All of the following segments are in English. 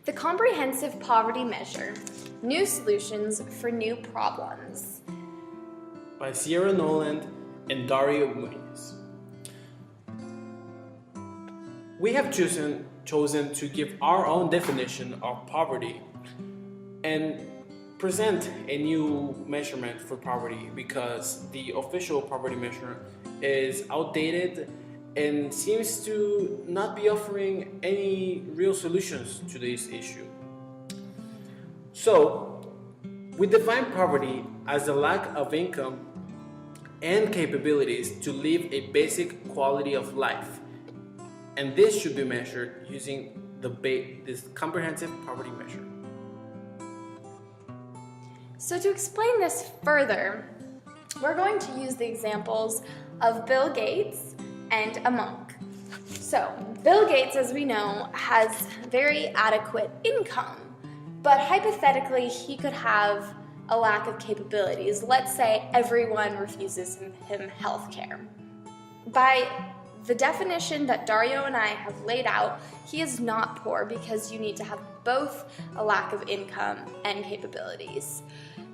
The Comprehensive Poverty Measure, New Solutions for New Problems. By Sierra Noland and Dario Muniz. We have chosen to give our own definition of poverty and present a new measurement for poverty because the official poverty measure is outdated and seems to not be offering any real solutions to this issue. So, we define poverty as the lack of income and capabilities to live a basic quality of life. And this should be measured using this comprehensive poverty measure. So to explain this further, we're going to use the examples of Bill Gates and a monk. So, Bill Gates, as we know, has very adequate income, but hypothetically, he could have a lack of capabilities. Let's say everyone refuses him health care. By the definition that Dario and I have laid out, he is not poor because you need to have both a lack of income and capabilities.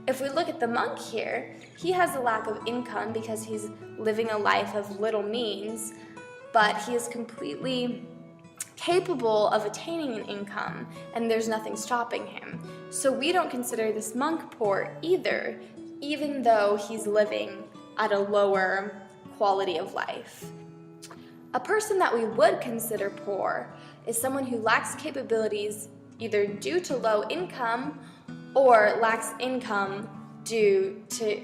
If we look at the monk here, he has a lack of income because he's living a life of little means, but he is completely capable of attaining an income, and there's nothing stopping him. So we don't consider this monk poor either, even though he's living at a lower quality of life. A person that we would consider poor is someone who lacks capabilities either due to low income or lacks income due to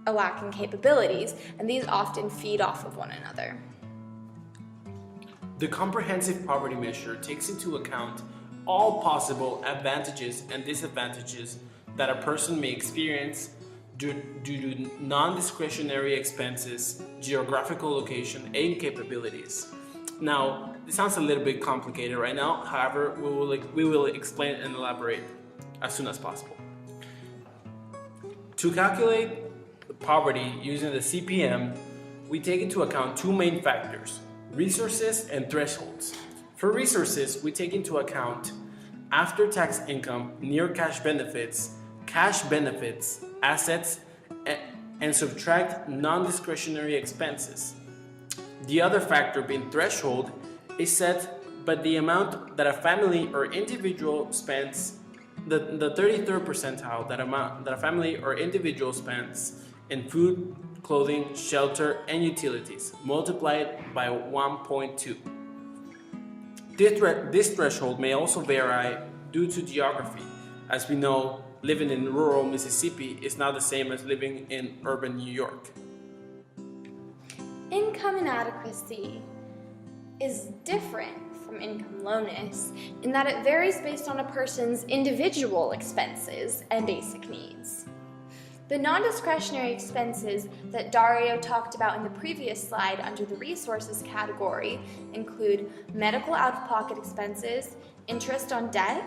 a lack in capabilities, and these often feed off of one another. The comprehensive poverty measure takes into account all possible advantages and disadvantages that a person may experience due to non-discretionary expenses, geographical location, and capabilities. Now, this sounds a little bit complicated right now, however, we will explain and elaborate as soon as possible. To calculate poverty using the CPM, we take into account two main factors: resources and thresholds. For resources, we take into account after-tax income, near cash benefits, assets, and subtract non-discretionary expenses. The other factor, being threshold, is set by the amount that a family or individual spends, the 33rd percentile that a family or individual spends in food, clothing, shelter, and utilities, multiplied by 1.2. This threshold may also vary due to geography. As we know, living in rural Mississippi is not the same as living in urban New York. Income inadequacy is different from income lowness in that it varies based on a person's individual expenses and basic needs. The non-discretionary expenses that Dario talked about in the previous slide under the resources category include medical out-of-pocket expenses, interest on debt,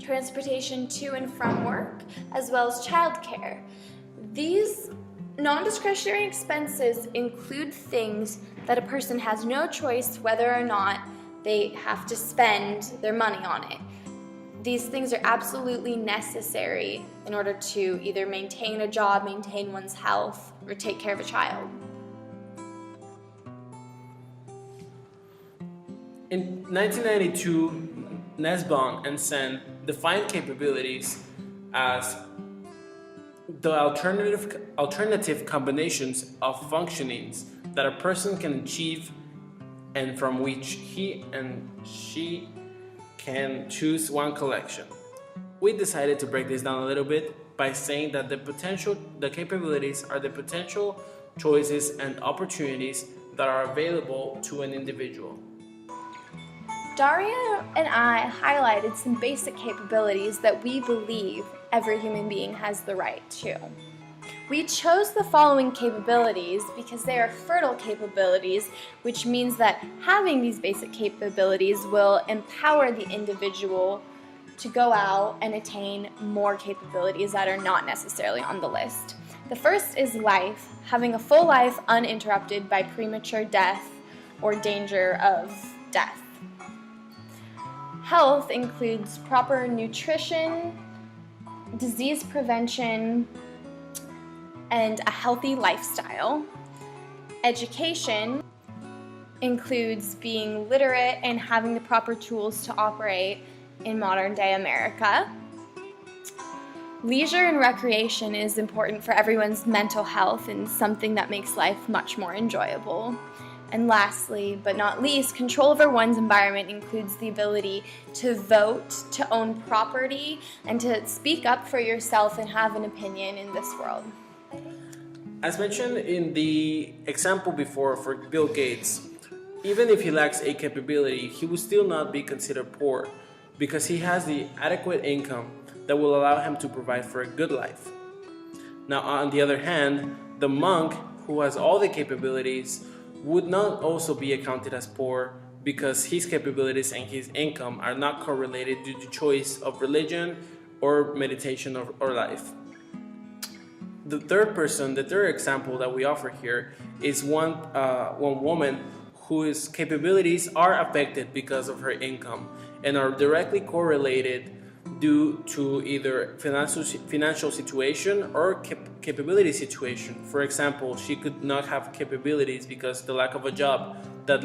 transportation to and from work, as well as childcare. These non-discretionary expenses include things that a person has no choice whether or not they have to spend their money on it. These things are absolutely necessary in order to either maintain a job, maintain one's health, or take care of a child. In 1992, Nussbaum and Sen defined capabilities as the alternative combinations of functionings that a person can achieve and from which he and she can choose one collection. We decided to break this down a little bit by saying that the capabilities are the potential choices and opportunities that are available to an individual. Dario and I highlighted some basic capabilities that we believe every human being has the right to. We chose the following capabilities because they are fertile capabilities, which means that having these basic capabilities will empower the individual to go out and attain more capabilities that are not necessarily on the list. The first is life, having a full life uninterrupted by premature death or danger of death. Health includes proper nutrition, disease prevention, and a healthy lifestyle. Education includes being literate and having the proper tools to operate in modern day America. Leisure and recreation is important for everyone's mental health and something that makes life much more enjoyable. And lastly, but not least, control over one's environment includes the ability to vote, to own property, and to speak up for yourself and have an opinion in this world. As mentioned in the example before for Bill Gates, even if he lacks a capability, he will still not be considered poor because he has the adequate income that will allow him to provide for a good life. Now, on the other hand, the monk who has all the capabilities would not also be accounted as poor because his capabilities and his income are not correlated due to choice of religion or meditation or life. The third example that we offer here is one woman whose capabilities are affected because of her income and are directly correlated due to either financial situation or capability situation. For example, she could not have capabilities because the lack of a job that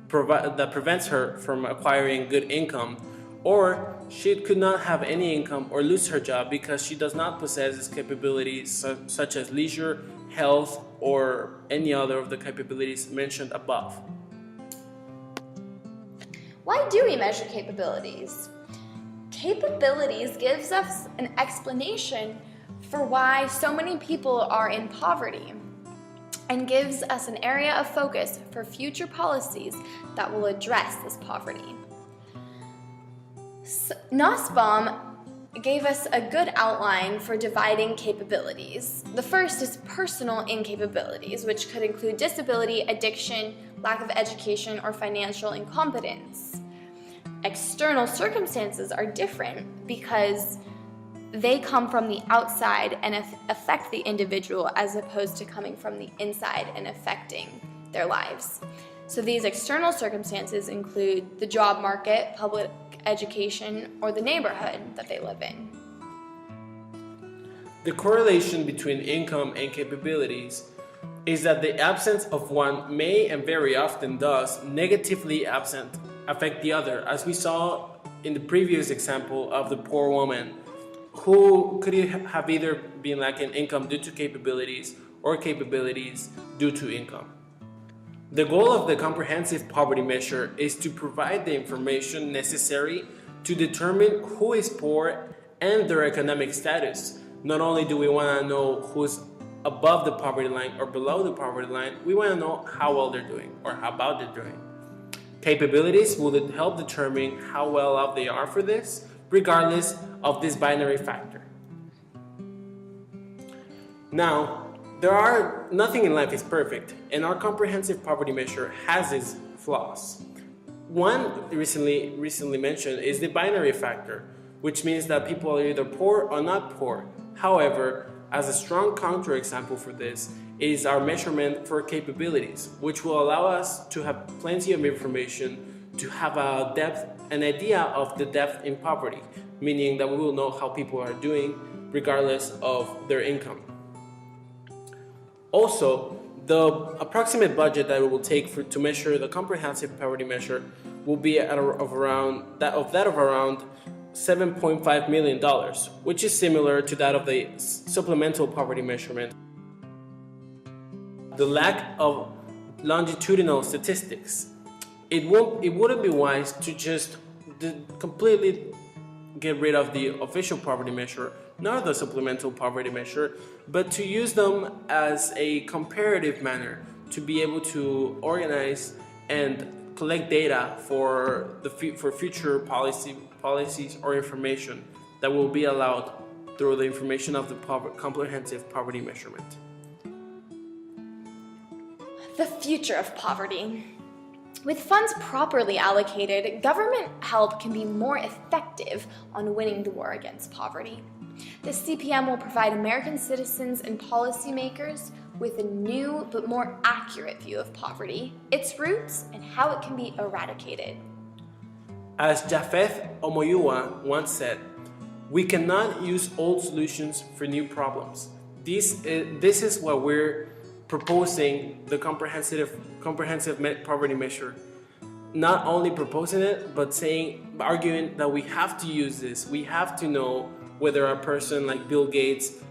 prevents her from acquiring good income, or she could not have any income or lose her job because she does not possess capabilities such as leisure, health, or any other of the capabilities mentioned above. Why do we measure capabilities? Capabilities gives us an explanation for why so many people are in poverty and gives us an area of focus for future policies that will address this poverty. Nussbaum gave us a good outline for dividing capabilities. The first is personal incapabilities, which could include disability, addiction, lack of education, or financial incompetence. External circumstances are different because they come from the outside and affect the individual as opposed to coming from the inside and affecting their lives. So these external circumstances include the job market, public education, or the neighborhood that they live in. The correlation between income and capabilities is that the absence of one may and very often does negatively affect the other, as we saw in the previous example of the poor woman who could have either been lacking income due to capabilities or capabilities due to income. The goal of the comprehensive poverty measure is to provide the information necessary to determine who is poor and their economic status. Not only do we want to know who's above the poverty line or below the poverty line, we want to know how well they're doing or how bad they're doing. Capabilities will help determine how well off they are for this, regardless of this binary factor. Now, nothing in life is perfect, and our comprehensive poverty measure has its flaws. One recently mentioned is the binary factor, which means that people are either poor or not poor. However, as a strong counterexample for this is our measurement for capabilities, which will allow us to have plenty of information to have an idea of the depth in poverty, meaning that we will know how people are doing regardless of their income. Also, the approximate budget that it will take to measure the comprehensive poverty measure will be of around $7.5 million, which is similar to that of the supplemental poverty measurement. The lack of longitudinal statistics. It wouldn't be wise to just completely get rid of the official poverty measure, nor the supplemental poverty measure, but to use them as a comparative manner to be able to organize and collect data for future policies or information that will be allowed through the information of the comprehensive poverty measurement. The future of poverty. With funds properly allocated, government help can be more effective on winning the war against poverty. The CPM will provide American citizens and policymakers with a new but more accurate view of poverty, its roots, and how it can be eradicated. As Japheth Omoyua once said, we cannot use old solutions for new problems. This is what we're proposing, the comprehensive poverty measure. Not only proposing it, but arguing that we have to use this. We have to know whether a person like Bill Gates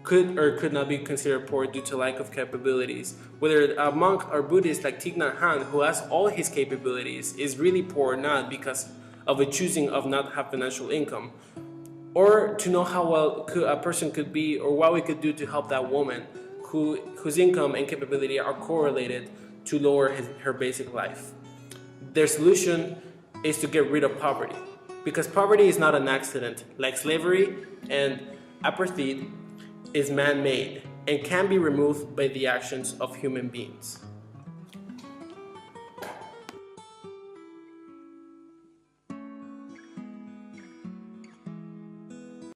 could or could not be considered poor due to lack of capabilities. Whether a monk or Buddhist like Thich Nhat Hanh, who has all his capabilities, is really poor not because of a choosing of not have financial income. Or to know how well a person could be, or what we could do to help that woman whose income and capability are correlated to lower her basic life. Their solution is to get rid of poverty, because poverty is not an accident. Like slavery and apartheid is man-made and can be removed by the actions of human beings.